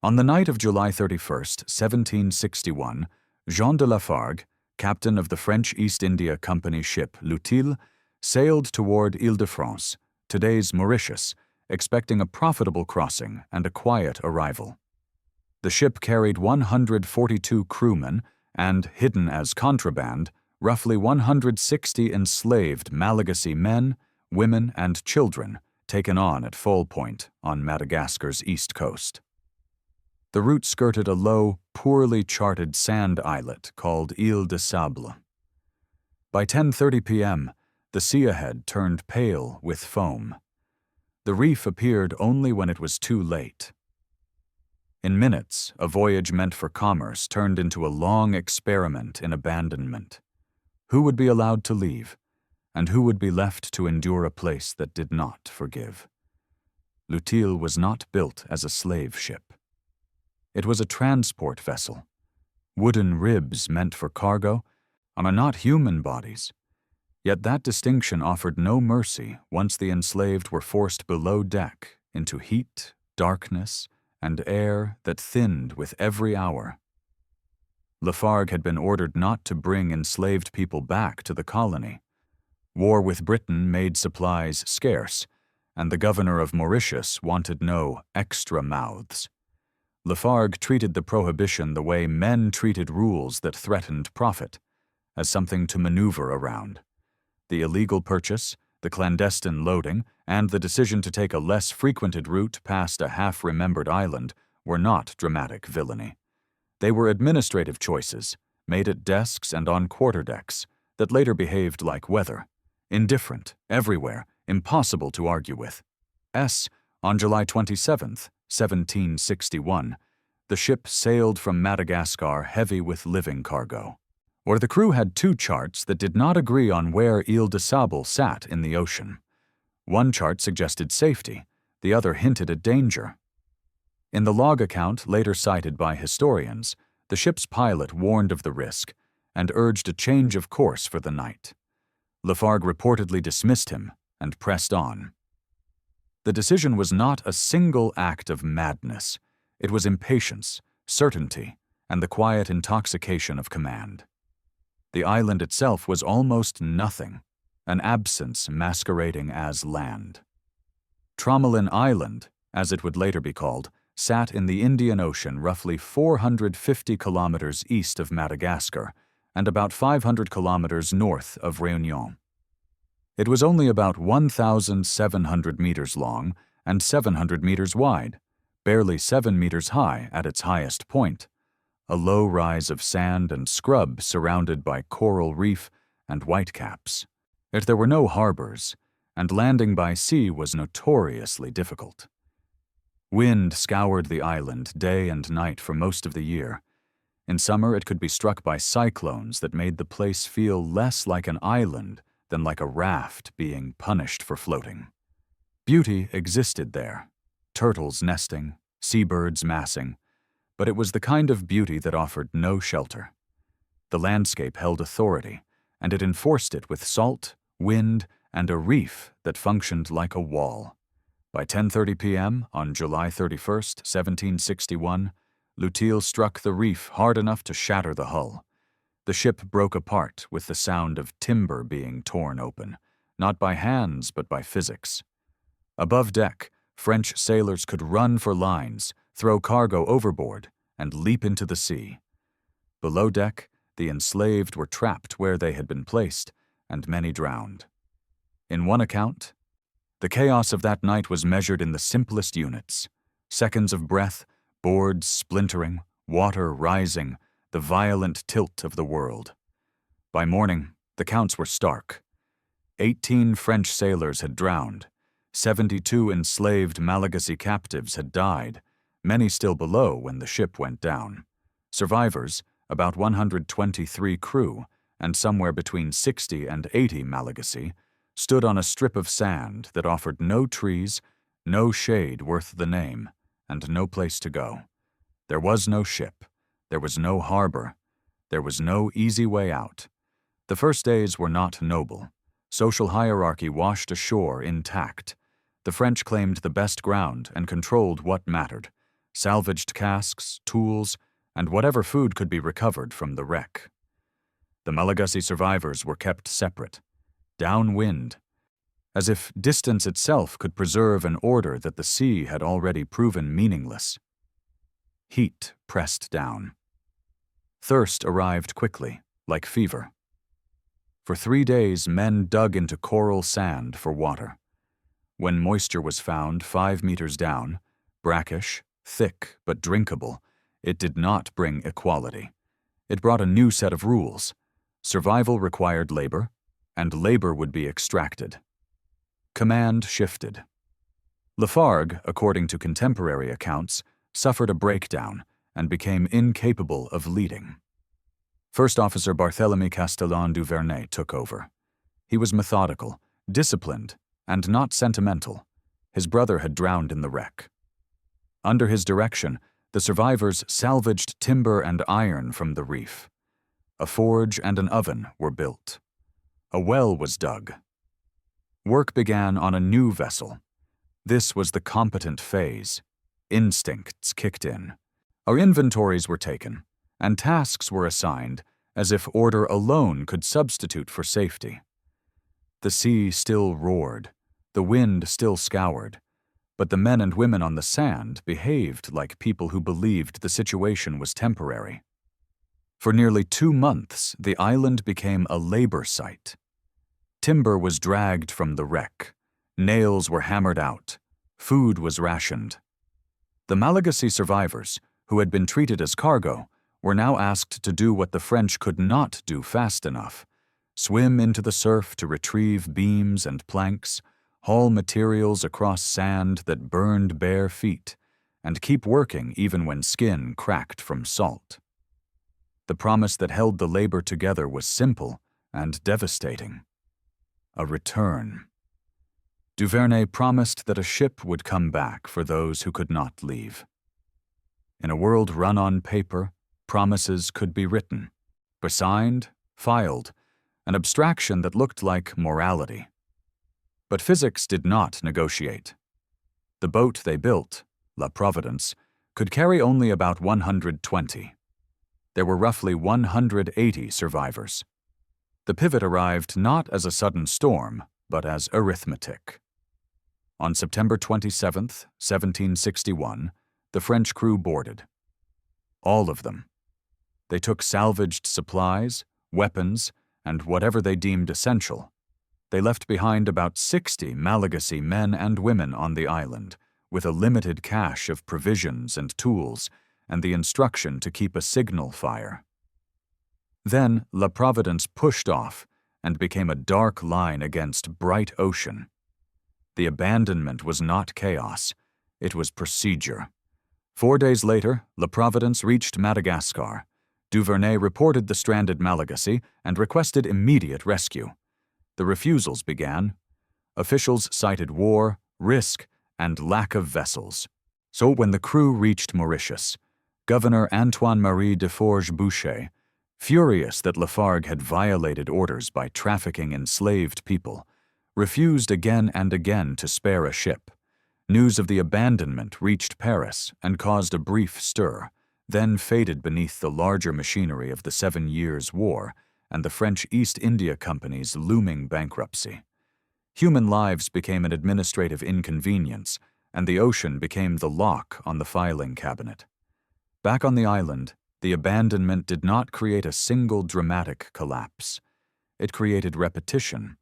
On the night of July 31st, 1761, Jean de Lafargue, captain of the French East India Company ship L'Utile, sailed toward Ile-de-France, today's Mauritius, expecting a profitable crossing and a quiet arrival. The ship carried 142 crewmen and, hidden as contraband, roughly 160 enslaved Malagasy men, women, and children taken on at Foal Point on Madagascar's east coast. The route skirted a low, poorly charted sand islet called Île de Sable. By 10:30 p.m., the sea ahead turned pale with foam. The reef appeared only when it was too late. In minutes, a voyage meant for commerce turned into a long experiment in abandonment. Who would be allowed to leave, and who would be left to endure a place that did not forgive? L'Utile was not built as a slave ship. It was a transport vessel. Wooden ribs meant for cargo are not human bodies. Yet that distinction offered no mercy once the enslaved were forced below deck into heat, darkness, and air that thinned with every hour. Lafargue had been ordered not to bring enslaved people back to the colony. War with Britain made supplies scarce, and the governor of Mauritius wanted no extra mouths. Lafargue treated the prohibition the way men treated rules that threatened profit, as something to maneuver around. The illegal purchase, the clandestine loading, and the decision to take a less frequented route past a half-remembered island were not dramatic villainy. They were administrative choices, made at desks and on quarterdecks, that later behaved like weather, indifferent, everywhere, impossible to argue with. On July 27th, 1761, the ship sailed from Madagascar heavy with living cargo. Or the crew had two charts that did not agree on where Ile de Sable sat in the ocean. One chart suggested safety, the other hinted at danger. In the log account later cited by historians, the ship's pilot warned of the risk and urged a change of course for the night. Lafargue reportedly dismissed him and pressed on. The decision was not a single act of madness. It was impatience, certainty, and the quiet intoxication of command. The island itself was almost nothing, an absence masquerading as land. Tromelin Island, as it would later be called, sat in the Indian Ocean roughly 450 kilometers east of Madagascar and about 500 kilometers north of Réunion. It was only about 1,700 meters long and 700 meters wide, barely 7 meters high at its highest point, a low rise of sand and scrub surrounded by coral reef and whitecaps. Yet there were no harbors, and landing by sea was notoriously difficult. Wind scoured the island day and night for most of the year. In summer, it could be struck by cyclones that made the place feel less like an island than like a raft being punished for floating. Beauty existed there, turtles nesting, seabirds massing, but it was the kind of beauty that offered no shelter. The landscape held authority, and it enforced it with salt, wind, and a reef that functioned like a wall. By 10:30 p.m. on July 31st, 1761, L'Utile struck the reef hard enough to shatter the hull. The ship broke apart with the sound of timber being torn open, not by hands but by physics. Above deck, French sailors could run for lines, throw cargo overboard, and leap into the sea. Below deck, the enslaved were trapped where they had been placed, and many drowned. In one account, the chaos of that night was measured in the simplest units: seconds of breath, boards splintering, water rising, the violent tilt of the world. By morning, the counts were stark. 18 French sailors had drowned, 72 enslaved Malagasy captives had died, many still below when the ship went down. Survivors, about 123 crew, and somewhere between 60 and 80 Malagasy, stood on a strip of sand that offered no trees, no shade worth the name, and no place to go. There was no ship. There was no harbor. There was no easy way out. The first days were not noble. Social hierarchy washed ashore intact. The French claimed the best ground and controlled what mattered. salvaged casks, tools, and whatever food could be recovered from the wreck. The Malagasy survivors were kept separate, downwind, as if distance itself could preserve an order that the sea had already proven meaningless. Heat pressed down. Thirst arrived quickly, like fever. For 3 days, men dug into coral sand for water. When moisture was found 5 meters down, brackish, thick, but drinkable, it did not bring equality. It brought a new set of rules. Survival required labor, and labor would be extracted. Command shifted. Lafargue, according to contemporary accounts, suffered a breakdown and became incapable of leading. First Officer Barthélemy Castellan du Vernet took over. He was methodical, disciplined, and not sentimental. His brother had drowned in the wreck. Under his direction, the survivors salvaged timber and iron from the reef. A forge and an oven were built. A well was dug. Work began on a new vessel. This was the competent phase. Instincts kicked in. Our inventories were taken, and tasks were assigned as if order alone could substitute for safety. The sea still roared, the wind still scoured, but the men and women on the sand behaved like people who believed the situation was temporary. For nearly 2 months, the island became a labor site. Timber was dragged from the wreck, nails were hammered out, food was rationed. The Malagasy survivors, who had been treated as cargo, were now asked to do what the French could not do fast enough: swim into the surf to retrieve beams and planks, haul materials across sand that burned bare feet, and keep working even when skin cracked from salt. The promise that held the labor together was simple and devastating: a return. Duvernay promised that a ship would come back for those who could not leave. In a world run on paper, promises could be written, signed, filed, an abstraction that looked like morality. But physics did not negotiate. The boat they built, La Providence, could carry only about 120. There were roughly 180 survivors. The pivot arrived not as a sudden storm, but as arithmetic. On September 27, 1761, the French crew boarded. All of them. They took salvaged supplies, weapons, and whatever they deemed essential. They left behind about 60 Malagasy men and women on the island, with a limited cache of provisions and tools, and the instruction to keep a signal fire. Then La Providence pushed off and became a dark line against bright ocean. The abandonment was not chaos, it was procedure. 4 days later, La Providence reached Madagascar. Duvernay reported the stranded Malagasy and requested immediate rescue. The refusals began. Officials cited war, risk, and lack of vessels. So when the crew reached Mauritius, Governor Antoine-Marie Deforges-Boucher, furious that Lafargue had violated orders by trafficking enslaved people, refused again and again to spare a ship. News of the abandonment reached Paris and caused a brief stir, then faded beneath the larger machinery of the 7 Years' War and the French East India Company's looming bankruptcy. Human lives became an administrative inconvenience, and the ocean became the lock on the filing cabinet. Back on the island, the abandonment did not create a single dramatic collapse. It created repetition.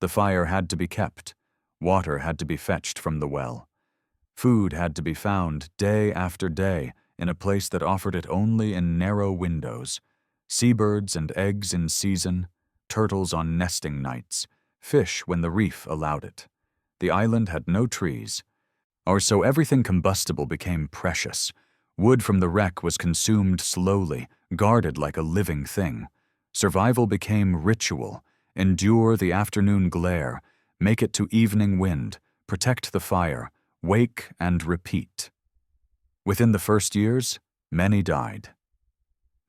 The fire had to be kept. Water had to be fetched from the well. Food had to be found day after day in a place that offered it only in narrow windows. Seabirds and eggs in season, turtles on nesting nights, fish when the reef allowed it. The island had no trees, or so everything combustible became precious. Wood from the wreck was consumed slowly, guarded like a living thing. Survival became ritual. Endure the afternoon glare, make it to evening wind, protect the fire, wake and repeat. Within the first years, many died.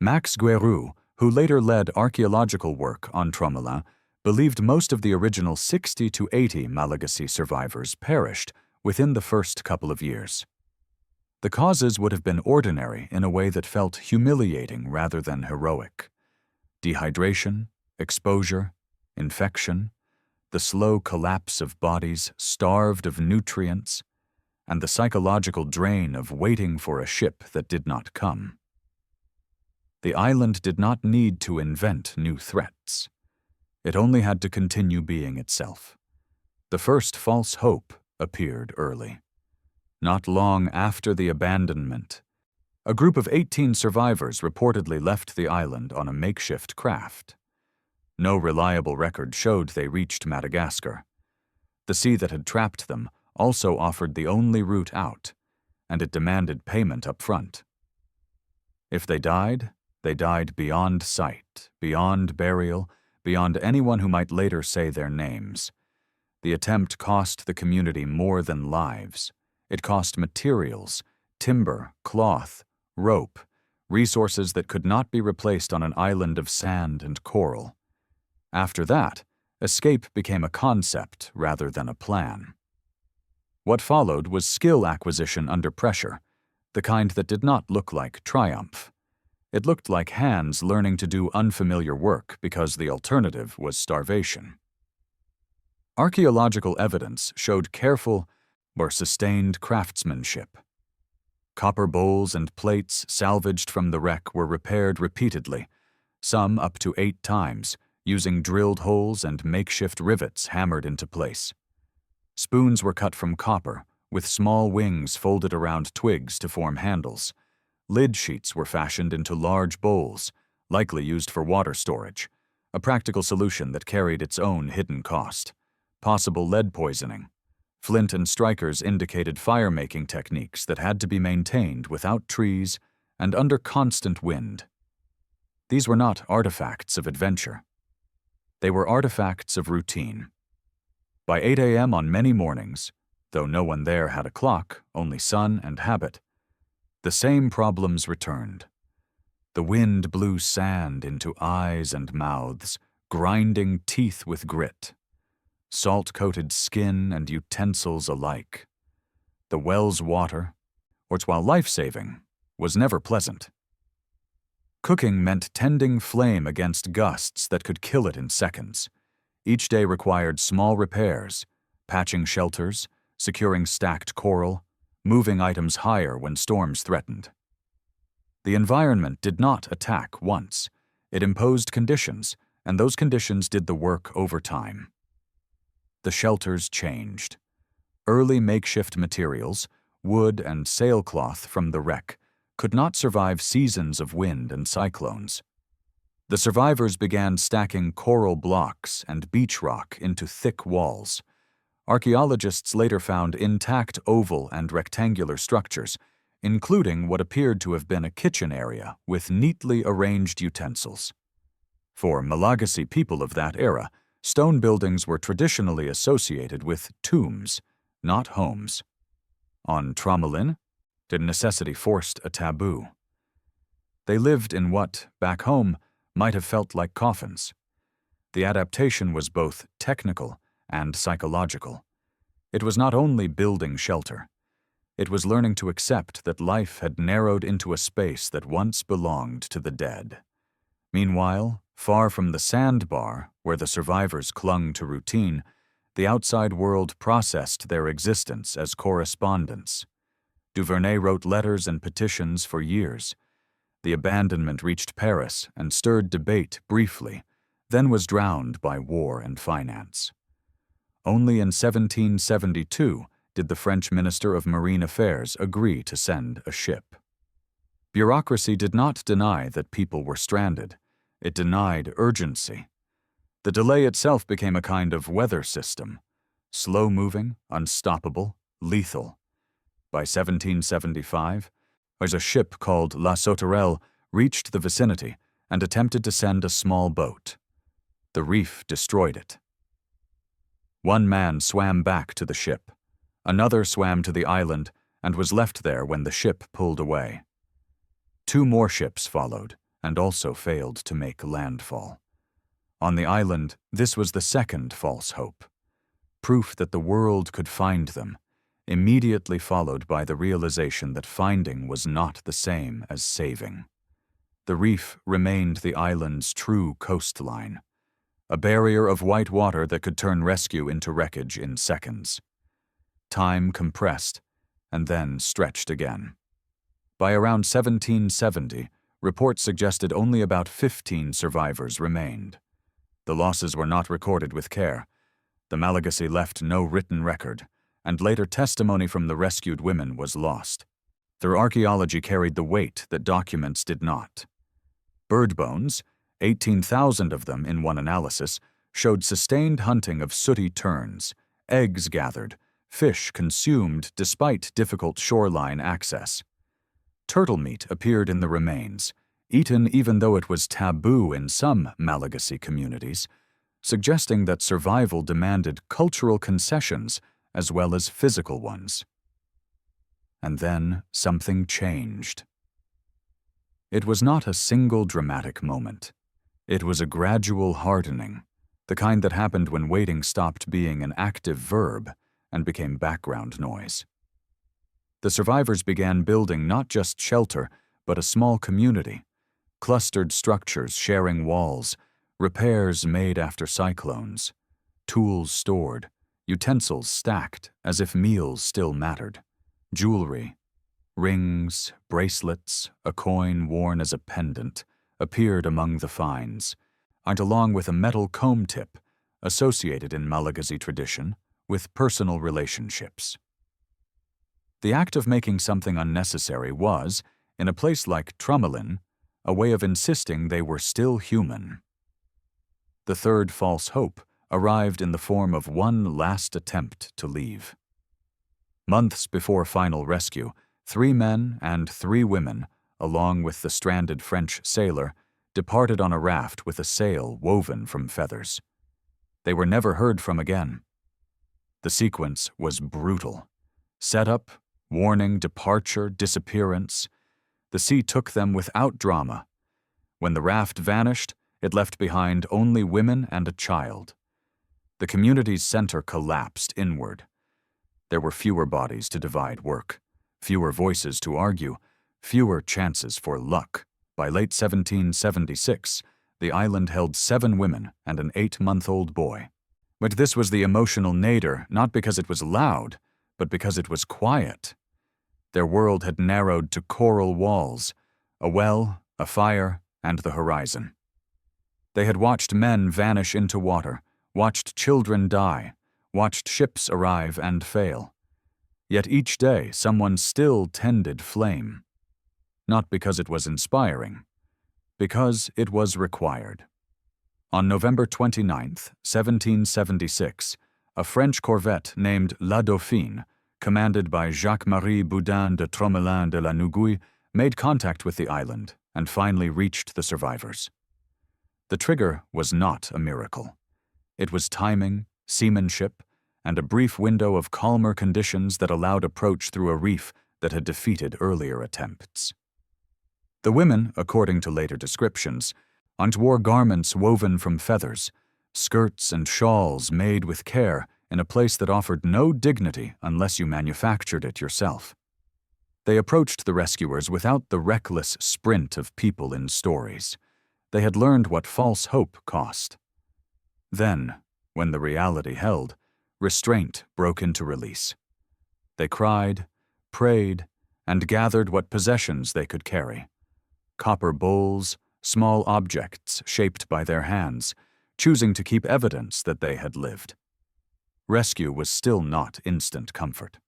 Max Guéroux, who later led archaeological work on Tromelin, believed most of the original 60 to 80 Malagasy survivors perished within the first couple of years. The causes would have been ordinary in a way that felt humiliating rather than heroic. Dehydration, exposure, infection, the slow collapse of bodies starved of nutrients, and the psychological drain of waiting for a ship that did not come. The island did not need to invent new threats. It only had to continue being itself. The first false hope appeared early. Not long after the abandonment, a group of 18 survivors reportedly left the island on a makeshift craft. No reliable record showed they reached Madagascar. The sea that had trapped them also offered the only route out, and it demanded payment up front. If they died beyond sight, beyond burial, beyond anyone who might later say their names. The attempt cost the community more than lives. It cost materials, timber, cloth, rope, resources that could not be replaced on an island of sand and coral. After that, escape became a concept rather than a plan. What followed was skill acquisition under pressure, the kind that did not look like triumph. It looked like hands learning to do unfamiliar work because the alternative was starvation. Archaeological evidence showed careful or sustained craftsmanship. Copper bowls and plates salvaged from the wreck were repaired repeatedly, some up to 8 times, using drilled holes and makeshift rivets hammered into place. Spoons were cut from copper, with small wings folded around twigs to form handles. Lid sheets were fashioned into large bowls, likely used for water storage, a practical solution that carried its own hidden cost. Possible lead poisoning. Flint and strikers indicated fire-making techniques that had to be maintained without trees and under constant wind. These were not artifacts of adventure. They were artifacts of routine. By 8 a.m. on many mornings, though no one there had a clock, only sun and habit, the same problems returned. The wind blew sand into eyes and mouths, grinding teeth with grit. Salt-coated skin and utensils alike. The well's water, while life-saving, was never pleasant. Cooking meant tending flame against gusts that could kill it in seconds. Each day required small repairs, patching shelters, securing stacked coral, moving items higher when storms threatened. The environment did not attack once. It imposed conditions, and those conditions did the work over time. The shelters changed. Early makeshift materials, wood and sailcloth from the wreck, could not survive seasons of wind and cyclones. The survivors began stacking coral blocks and beach rock into thick walls. Archaeologists later found intact oval and rectangular structures, including what appeared to have been a kitchen area with neatly arranged utensils. For Malagasy people of that era, stone buildings were traditionally associated with tombs, not homes. On Tromelin, the necessity forced a taboo. They lived in what, back home, might have felt like coffins. The adaptation was both technical and psychological. It was not only building shelter. It was learning to accept that life had narrowed into a space that once belonged to the dead. Meanwhile, far from the sandbar, where the survivors clung to routine, the outside world processed their existence as correspondence. Duvernay wrote letters and petitions for years. The abandonment reached Paris and stirred debate briefly, then was drowned by war and finance. Only in 1772 did the French Minister of Marine Affairs agree to send a ship. Bureaucracy did not deny that people were stranded. It denied urgency. The delay itself became a kind of weather system, slow-moving, unstoppable, lethal. By 1775, a ship called La Sauterelle reached the vicinity and attempted to send a small boat. The reef destroyed it. One man swam back to the ship. Another swam to the island and was left there when the ship pulled away. 2 more ships followed and also failed to make landfall. On the island, this was the second false hope. Proof that the world could find them. immediately followed by the realization that finding was not the same as saving. The reef remained the island's true coastline, a barrier of white water that could turn rescue into wreckage in seconds. Time compressed, and then stretched again. By around 1770, reports suggested only about 15 survivors remained. The losses were not recorded with care. The Malagasy left no written record, and later testimony from the rescued women was lost. Their archaeology carried the weight that documents did not. Bird bones, 18,000 of them in one analysis, showed sustained hunting of sooty terns, eggs gathered, fish consumed despite difficult shoreline access. Turtle meat appeared in the remains, eaten even though it was taboo in some Malagasy communities, suggesting that survival demanded cultural concessions as well as physical ones. And then something changed. It was not a single dramatic moment. It was a gradual hardening, the kind that happened when waiting stopped being an active verb and became background noise. The survivors began building not just shelter, but a small community, clustered structures sharing walls, repairs made after cyclones, tools stored, utensils stacked as if meals still mattered, jewelry, rings, bracelets, a coin worn as a pendant, appeared among the finds, and along with a metal comb tip, associated in Malagasy tradition with personal relationships. The act of making something unnecessary was, in a place like Tromelin, a way of insisting they were still human. The third false hope arrived in the form of one last attempt to leave. Months before final rescue, 3 men and 3 women, along with the stranded French sailor, departed on a raft with a sail woven from feathers. They were never heard from again. The sequence was brutal. Setup, warning, departure, disappearance. The sea took them without drama. When the raft vanished, it left behind only women and a child. The community's center collapsed inward. There were fewer bodies to divide work, fewer voices to argue, fewer chances for luck. By late 1776, the island held 7 women and an 8-month-old boy. But this was the emotional nadir, not because it was loud, but because it was quiet. Their world had narrowed to coral walls, a well, a fire, and the horizon. They had watched men vanish into water, watched children die, watched ships arrive and fail. Yet each day someone still tended flame. Not because it was inspiring, because it was required. On November 29, 1776, a French corvette named La Dauphine, commanded by Jacques-Marie Boudin de Tromelin de la Nougouille, made contact with the island and finally reached the survivors. The trigger was not a miracle. It was timing, seamanship, and a brief window of calmer conditions that allowed approach through a reef that had defeated earlier attempts. The women, according to later descriptions, wore garments woven from feathers, skirts and shawls made with care in a place that offered no dignity unless you manufactured it yourself. They approached the rescuers without the reckless sprint of people in stories. They had learned what false hope cost. Then, when the reality held, restraint broke into release. They cried, prayed, and gathered what possessions they could carry. Copper bowls, small objects shaped by their hands, choosing to keep evidence that they had lived. Rescue was still not instant comfort.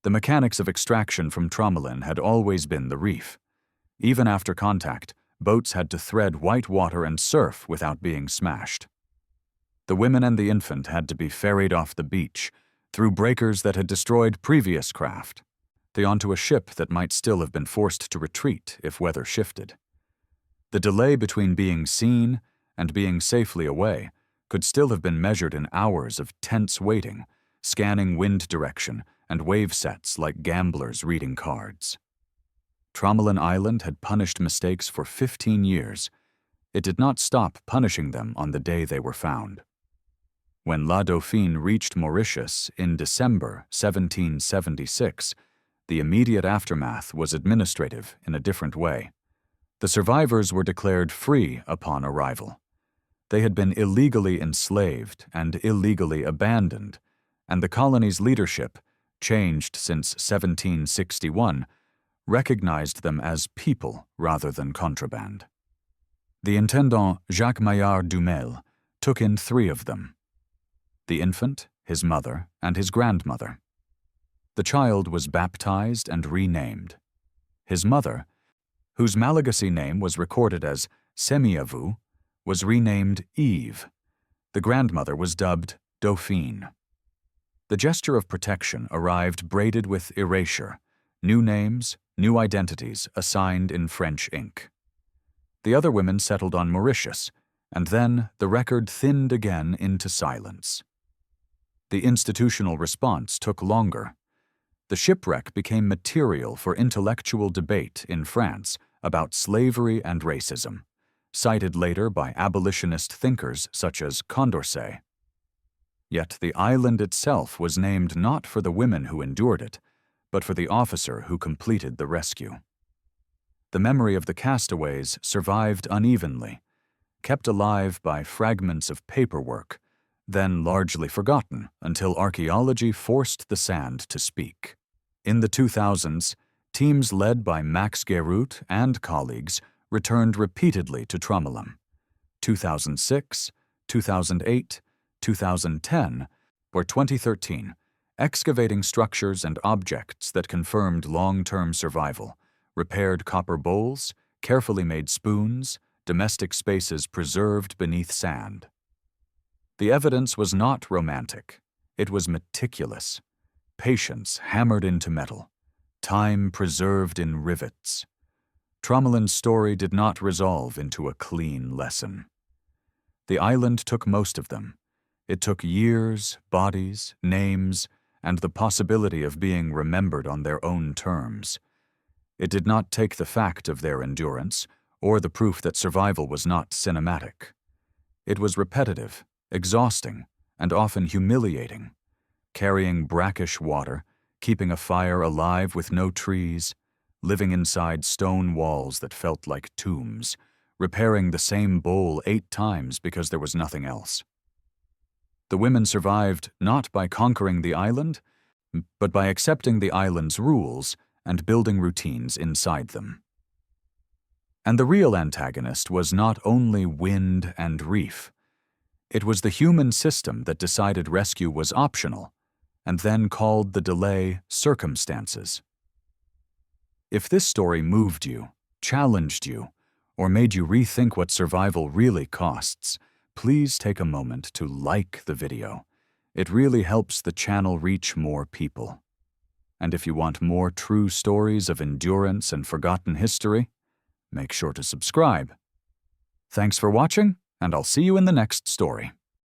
The mechanics of extraction from Tromelin had always been the reef. Even after contact, boats had to thread white water and surf without being smashed. The women and the infant had to be ferried off the beach, through breakers that had destroyed previous craft, onto a ship that might still have been forced to retreat if weather shifted. The delay between being seen and being safely away could still have been measured in hours of tense waiting, scanning wind direction and wave sets like gamblers reading cards. Tromelin Island had punished mistakes for 15 years. It did not stop punishing them on the day they were found. When La Dauphine reached Mauritius in December 1776, the immediate aftermath was administrative in a different way. The survivors were declared free upon arrival. They had been illegally enslaved and illegally abandoned, and the colony's leadership, changed since 1761, recognized them as people rather than contraband. The intendant Jacques Maillard Dumel took in 3 of them: the infant, his mother, and his grandmother. The child was baptized and renamed. His mother, whose Malagasy name was recorded as Semiavou, was renamed Eve. The grandmother was dubbed Dauphine. The gesture of protection arrived braided with erasure, new names, new identities assigned in French ink. The other women settled on Mauritius, and then the record thinned again into silence. The institutional response took longer. The shipwreck became material for intellectual debate in France about slavery and racism, cited later by abolitionist thinkers such as Condorcet. Yet the island itself was named not for the women who endured it, but for the officer who completed the rescue. The memory of the castaways survived unevenly, kept alive by fragments of paperwork, then largely forgotten until archaeology forced the sand to speak. In the 2000s, teams led by Max Guérout and colleagues returned repeatedly to Tromelin. 2006, 2008, 2010, or 2013, excavating structures and objects that confirmed long-term survival, repaired copper bowls, carefully made spoons, domestic spaces preserved beneath sand. The evidence was not romantic. It was meticulous. Patience hammered into metal. Time preserved in rivets. Tromelin's story did not resolve into a clean lesson. The island took most of them. It took years, bodies, names, and the possibility of being remembered on their own terms. It did not take the fact of their endurance, or the proof that survival was not cinematic. It was repetitive, exhausting, and often humiliating. Carrying brackish water, keeping a fire alive with no trees, living inside stone walls that felt like tombs, repairing the same bowl 8 times because there was nothing else. The women survived not by conquering the island, but by accepting the island's rules and building routines inside them. And the real antagonist was not only wind and reef. It was the human system that decided rescue was optional, and then called the delay circumstances. If this story moved you, challenged you, or made you rethink what survival really costs, please take a moment to like the video. It really helps the channel reach more people. And if you want more true stories of endurance and forgotten history, make sure to subscribe. Thanks for watching, and I'll see you in the next story.